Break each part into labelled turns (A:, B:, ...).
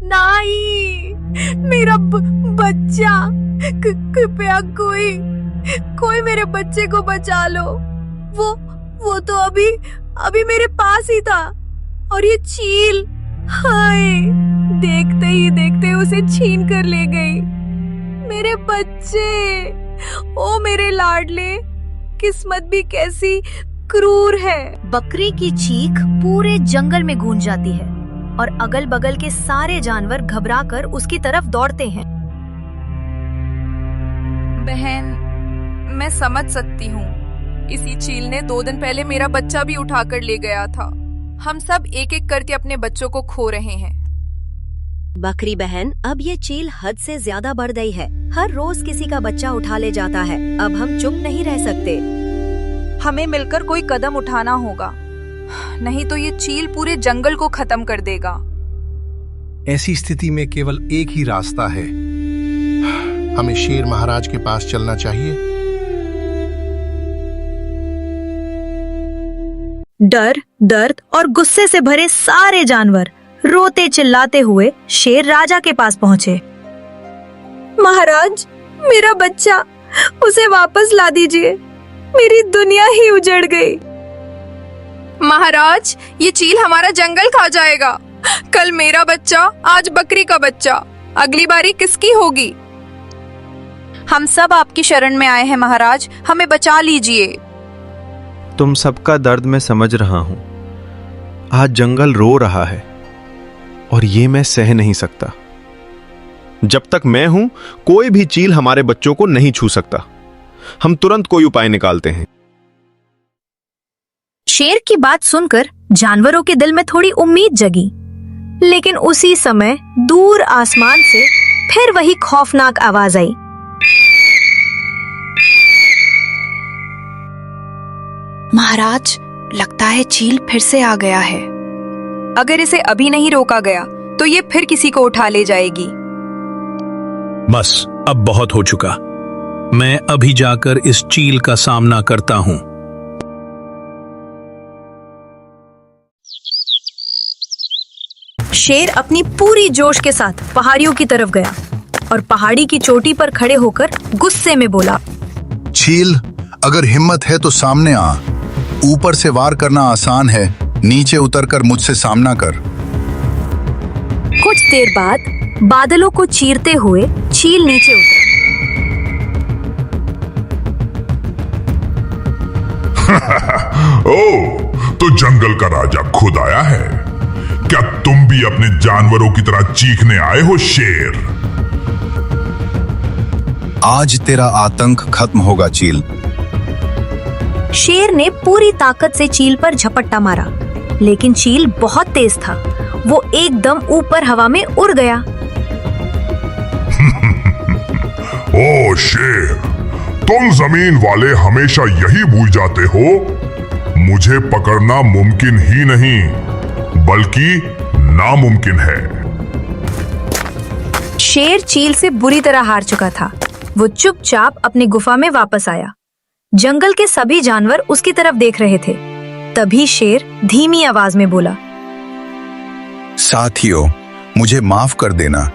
A: नहीं, मेरा बच्चा, कृपया कोई मेरे बच्चे को बचा लो। वो तो अभी मेरे पास ही था, और ये चील, हाय, देखते ही देखते उसे छीन कर ले गई। मेरे बच्चे, ओ मेरे लाडले, किस्मत भी कैसी क्रूर है।
B: बकरी की चीख पूरे जंगल में गूंज जाती है और अगल बगल के सारे जानवर घबराकर उसकी तरफ दौड़ते हैं।
A: बहन, मैं समझ सकती हूँ। इसी चील ने 2 दिन पहले मेरा बच्चा भी उठाकर ले गया था। हम सब एक एक करके अपने बच्चों को खो रहे हैं।
B: बकरी बहन, अब ये चील हद से ज्यादा बढ़ गई है। हर रोज किसी का बच्चा उठा ले जाता है। अब हम चुप नहीं रह सकते।
A: हमें मिलकर कोई कदम उठाना होगा, नहीं तो ये चील पूरे जंगल को खत्म कर देगा।
C: ऐसी स्थिति में केवल एक ही रास्ता है। हमें शेर महाराज के पास चलना चाहिए।
B: डर, दर्द और गुस्से से भरे सारे जानवर रोते चिल्लाते हुए शेर राजा के पास पहुंचे।
A: महाराज, मेरा बच्चा, उसे वापस ला दीजिए। मेरी दुनिया ही उजड़ गई। महाराज, ये चील हमारा जंगल खा जाएगा। कल मेरा बच्चा, आज बकरी का बच्चा, अगली बारी किसकी होगी? हम सब आपकी शरण में आए हैं महाराज, हमें बचा लीजिए।
D: तुम सबका दर्द मैं समझ रहा हूं। आज जंगल रो रहा है और ये मैं सह नहीं सकता। जब तक मैं हूं, कोई भी चील हमारे बच्चों को नहीं छू सकता। हम तुरंत कोई उपाय निकालते हैं।
B: शेर की बात सुनकर जानवरों के दिल में थोड़ी उम्मीद जगी, लेकिन उसी समय दूर आसमान से फिर वही खौफनाक आवाज आई।
A: महाराज, लगता है चील फिर से आ गया है। अगर इसे अभी नहीं रोका गया तो ये फिर किसी को उठा ले जाएगी।
E: बस, अब बहुत हो चुका। मैं अभी जाकर इस चील का सामना करता हूं।
B: शेर अपनी पूरी जोश के साथ पहाड़ियों की तरफ गया और पहाड़ी की चोटी पर खड़े होकर गुस्से में बोला,
F: चील, अगर हिम्मत है तो सामने आ। ऊपर से वार करना आसान है, नीचे उतरकर मुझसे सामना कर।
B: कुछ देर बाद बादलों को चीरते हुए चील नीचे उतरा।
G: ओह, तो जंगल का राजा खुद आया है। क्या तुम भी अपने जानवरों की तरह चीखने आए हो शेर?
F: आज तेरा आतंक खत्म होगा चील।
B: शेर ने पूरी ताकत से चील पर झपट्टा मारा, लेकिन चील बहुत तेज था। वो एकदम ऊपर हवा में उड़ गया।
G: ओ शेर, तुम जमीन वाले हमेशा यही भूल जाते हो। मुझे पकड़ना मुमकिन ही नहीं, बल्कि नामुमकिन है।
B: शेर चील से बुरी तरह हार चुका था। वो चुपचाप अपनी गुफा में वापस आया। जंगल के सभी जानवर उसकी तरफ देख रहे थे। तभी शेर धीमी आवाज में बोला,
F: साथियों, मुझे माफ कर देना।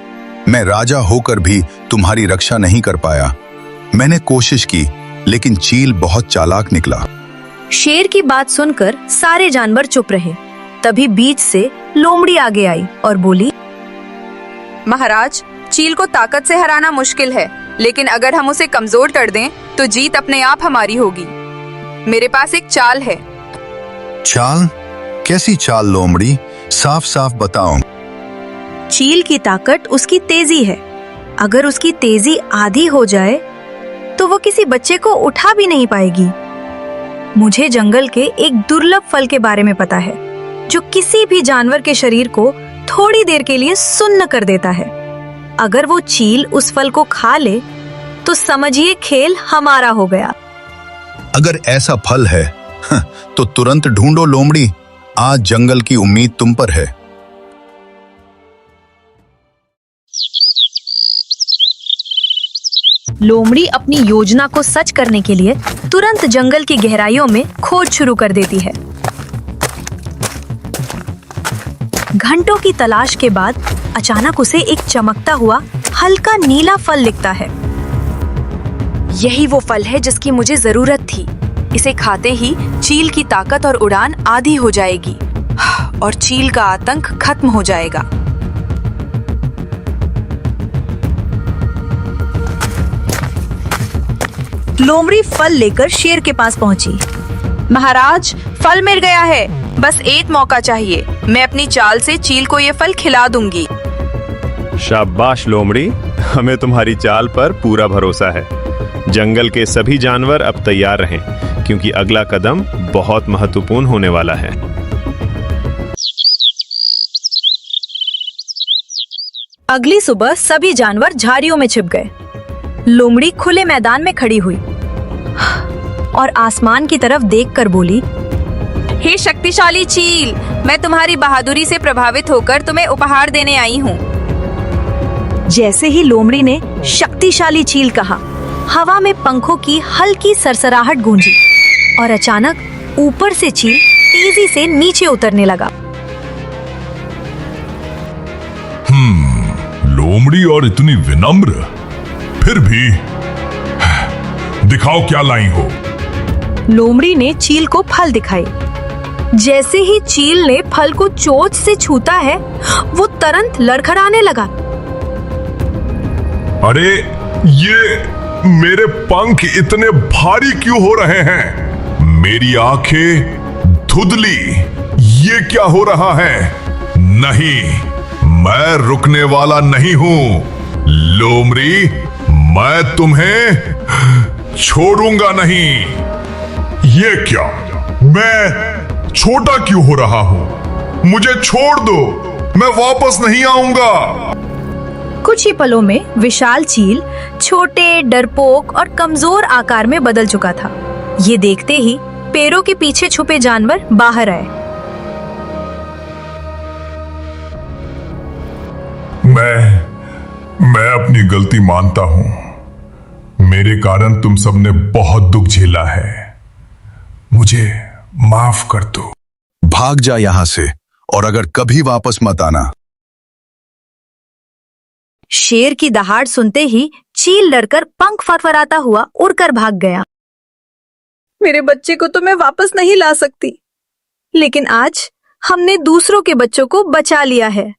F: मैं राजा होकर भी तुम्हारी रक्षा नहीं कर पाया। मैंने कोशिश की, लेकिन चील बहुत चालाक निकला।
B: शेर की बात सुनकर सारे जानवर चुप रहे। तभी बीच से लोमड़ी आगे आई और बोली,
A: महाराज, चील को ताकत से हराना मुश्किल है, लेकिन अगर हम उसे कमजोर कर दें तो जीत अपने आप हमारी होगी। मेरे पास एक चाल है।
F: चाल? कैसी चाल लोमड़ी? साफ साफ बताओ।
B: चील की ताकत उसकी तेजी है। अगर उसकी तेजी आधी हो जाए तो वो किसी बच्चे को उठा भी नहीं पाएगी। मुझे जंगल के एक दुर्लभ फल के बारे में पता है, जो किसी भी जानवर के शरीर को थोड़ी देर के लिए सुन्न कर देता है। अगर वो चील उस फल को खा ले तो समझिए खेल हमारा हो गया।
F: अगर ऐसा फल है तो तुरंत ढूंढो लोमड़ी। आज जंगल की उम्मीद तुम पर है।
B: लोमड़ी अपनी योजना को सच करने के लिए तुरंत जंगल की गहराइयों में खोज शुरू कर देती है। घंटों की तलाश के बाद अचानक उसे एक चमकता हुआ हल्का नीला फल दिखता है। यही वो फल है जिसकी मुझे जरूरत थी। इसे खाते ही चील की ताकत और उड़ान आधी हो जाएगी और चील का आतंक खत्म हो जाएगा। लोमड़ी फल लेकर शेर के पास पहुंची। महाराज, फल मिल गया है, बस एक मौका चाहिए। मैं अपनी चाल से चील को ये फल खिला दूंगी।
D: शाबाश लोमड़ी, हमें तुम्हारी चाल पर पूरा भरोसा है। जंगल के सभी जानवर अब तैयार रहें, क्योंकि अगला कदम बहुत महत्वपूर्ण होने वाला है।
B: अगली सुबह सभी जानवर झाड़ियों में छिप गए। लोमड़ी खुले मैदान में खड़ी हुई और आसमान की तरफ देखकर बोली, हे शक्तिशाली चील, मैं तुम्हारी बहादुरी से प्रभावित होकर तुम्हें उपहार देने आई हूँ। जैसे ही लोमड़ी ने शक्तिशाली चील कहा, हवा में पंखों की हल्की सरसराहट गूंजी और अचानक ऊपर से चील तेजी से नीचे उतरने लगा।
G: लोमड़ी और इतनी विनम्र, फिर भी दिखाओ क्या लाई हो।
B: लोमड़ी ने चील को फल दिखाए। जैसे ही चील ने फल को चोंच से छूता है, वो तुरंत लड़खड़ाने लगा।
G: अरे ये मेरे पंख इतने भारी क्यों हो रहे हैं? मेरी आंखें धुंधली, ये क्या हो रहा है? नहीं, मैं रुकने वाला नहीं हूं। लोमड़ी, मैं तुम्हें छोड़ूंगा नहीं। ये क्या? मैं छोटा क्यों हो रहा हूं? मुझे छोड़ दो, मैं वापस नहीं आऊंगा।
B: कुछ ही पलों में विशाल चील छोटे, डरपोक और कमजोर आकार में बदल चुका था। ये देखते ही पेड़ों के पीछे छुपे जानवर बाहर आए।
G: मैं अपनी गलती मानता हूं। मेरे कारण तुम सबने बहुत दुख झेला है। मुझे माफ कर दो।
F: भाग जा यहां से, और अगर कभी वापस मत आना।
B: शेर की दहाड़ सुनते ही चील डरकर पंख फरफराता हुआ उड़कर भाग गया। मेरे बच्चे को तो मैं वापस नहीं ला सकती, लेकिन आज हमने दूसरों के बच्चों को बचा लिया है।